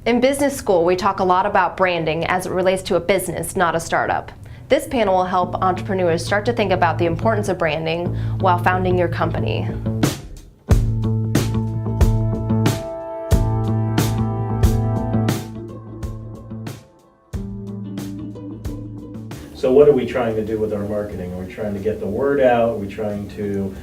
In business school, we talk a lot about branding as it relates to a business, not a startup. This panel will help entrepreneurs start to think about the importance of branding while founding your company. So what are we trying to do with our marketing? Are we trying to get the word out? Are we trying to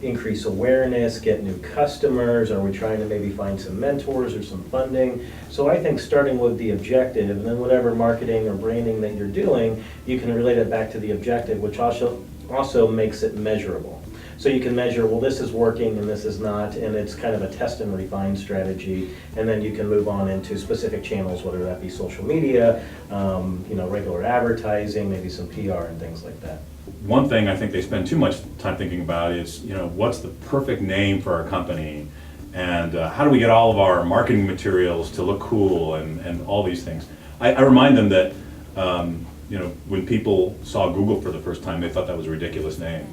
increase awareness, get new customers? Are we trying to maybe find some mentors or some funding? So I think starting with the objective, and then whatever marketing or branding that you're doing, you can relate it back to the objective, which also makes it measurable. So you can measure, well, this is working and this is not, and it's kind of a test and refine strategy, and then you can move on into specific channels, whether that be social media, regular advertising, maybe some PR and things like that. One thing I think they spend too much time thinking about is, what's the perfect name for our company, and how do we get all of our marketing materials to look cool, and all these things. I remind them that, when people saw Google for the first time, they thought that was a ridiculous name.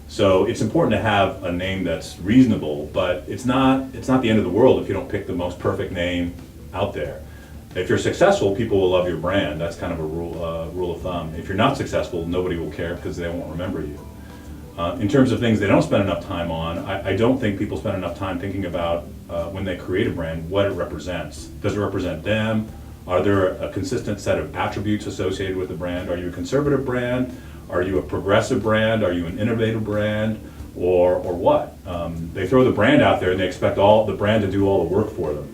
So it's important to have a name that's reasonable, but it's not the end of the world if you don't pick the most perfect name out there. If you're successful, people will love your brand. That's kind of a rule of thumb. If you're not successful, nobody will care because they won't remember you. In terms of things they don't spend enough time on, I don't think people spend enough time thinking about when they create a brand, what it represents. Does it represent them? Are there a consistent set of attributes associated with the brand? Are you a conservative brand? Are you a progressive brand? Are you an innovative brand? Or what? They throw the brand out there and they expect the brand to do all the work for them.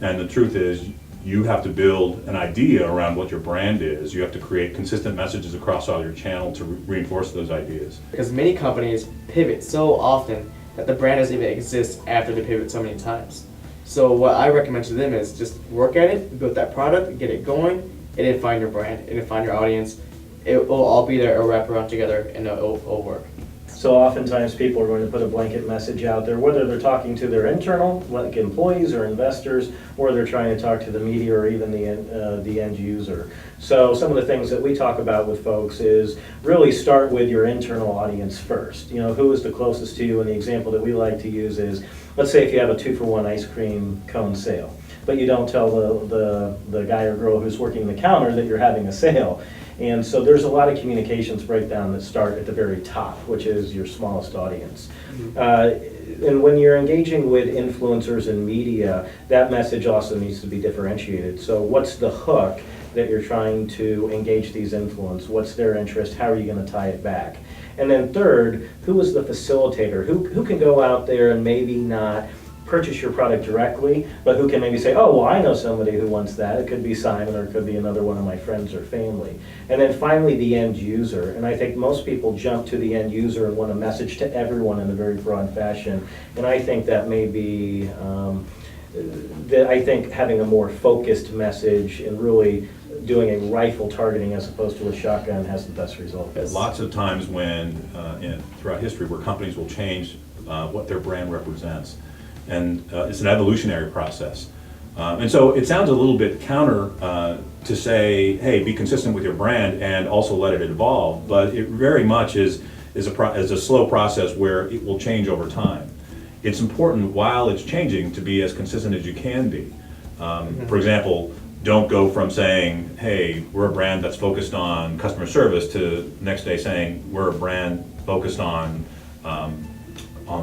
And the truth is, you have to build an idea around what your brand is. You have to create consistent messages across all your channel to reinforce those ideas. Because many companies pivot so often that the brand doesn't even exist after they pivot so many times. So what I recommend to them is just work at it, build that product, get it going, and then find your brand, and then find your audience. It will all be there, it'll wrap around together, and it'll work. So oftentimes people are going to put a blanket message out there, whether they're talking to their internal, like employees or investors, or they're trying to talk to the media or even the end user. So some of the things that we talk about with folks is really start with your internal audience first. Who is the closest to you? And the example that we like to use is, let's say if you have a 2-for-1 ice cream cone sale, but you don't tell the guy or girl who's working the counter that you're having a sale. And so there's a lot of communications breakdown that start at the very top, which is your smallest audience. And when you're engaging with influencers and media, that message also needs to be differentiated. So what's the hook that you're trying to engage these influencers? What's their interest? How are you going to tie it back? And then third, who is the facilitator? Who can go out there and maybe not purchase your product directly, but who can maybe say, oh, well, I know somebody who wants that. It could be Simon, or it could be another one of my friends or family. And then finally, the end user. And I think most people jump to the end user and want a message to everyone in a very broad fashion. And I think that may be, I think having a more focused message and really doing a rifle targeting as opposed to a shotgun has the best result. Lots of times throughout history where companies will change what their brand represents. And it's an evolutionary process. And so it sounds a little bit counter to say, hey, be consistent with your brand and also let it evolve, but it very much is a slow process where it will change over time. It's important while it's changing to be as consistent as you can be. For example, don't go from saying, hey, we're a brand that's focused on customer service to next day saying we're a brand focused on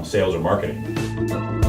sales or marketing.